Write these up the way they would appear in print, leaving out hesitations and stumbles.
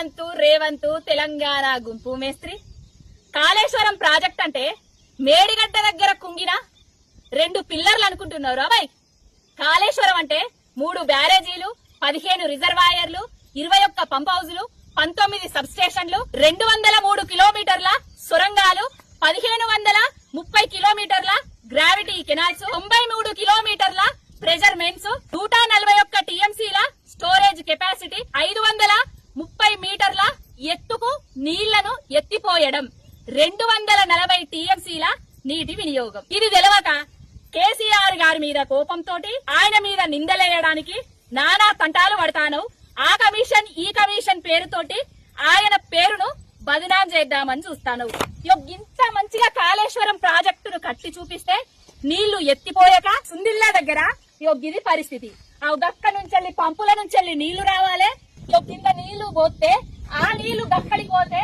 రవ్వంతు రేవంతు తెలంగాణ గుంపు మేస్త్రి. కాళేశ్వరం ప్రాజెక్ట్ అంటే మేడిగడ్డ దగ్గర కుంగిన 2 పిల్లర్లు అనుకుంటున్నారు అబ్బాయి. కాళేశ్వరం అంటే 3 బ్యారేజీలు, 15 రిజర్వాయర్లు, 21 పంప్ హౌజులు, 19 సబ్ స్టేషన్లు, 203 కిలోమీటర్ల సొరంగాలు, 1530 కిలోమీటర్ల గ్రావిటీ కెనాల్స్, 93 కిలోమీటర్ల ప్రెజర్ మెయిన్స్, 141 టీఎంసీల స్టోరేజ్ కెపాసిటీ, 530 మీటర్ల ఎత్తుకు నీళ్లను ఎత్తిపోయడం, 240 టీఎంసీల నీటి వినియోగం. ఇది తెలవక కేసీఆర్ గారి మీద కోపంతో ఆయన మీద నిందలేయడానికి నానా తంటాలు పడతాను. ఆ కమిషన్ ఈ కమిషన్ పేరుతోటి ఆయన పేరును బదనాం చేద్దామని చూస్తాను. ఇంత మంచిగా కాళేశ్వరం ప్రాజెక్టును కట్టి చూపిస్తే నీళ్లు ఎత్తిపోయాక సుందిల్లా దగ్గర ఇది పరిస్థితి. ఆ గక్క నుంచి పంపుల నుంచి నీళ్లు రావాలి, కింద నీళ్లు పోతే ఆ నీళ్లు గక్కడికి పోతే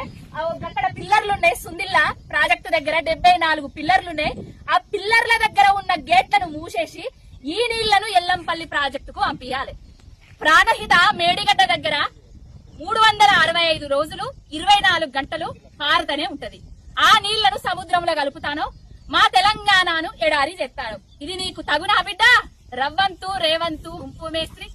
అక్కడ పిల్లర్లున్నాయి. సుందిల్లా ప్రాజెక్టు దగ్గర 74 పిల్లర్లున్నాయి. ఆ పిల్లర్ల దగ్గర ఉన్న గేట్లను మూసేసి ఈ నీళ్లను ఎల్లంపల్లి ప్రాజెక్టుకు పంపించాలి. ప్రాణహిత మేడిగడ్డ దగ్గర 365 రోజులు 24 గంటలు పారుతూనే ఉంటది. ఆ నీళ్లను సముద్రంలో కలుపుతాను, మా తెలంగాణను ఎడారి చేస్తాను. ఇది నీకు తగునా బిడ్డ? రవ్వంతు రేవంతు గుంపు మేస్త్రి.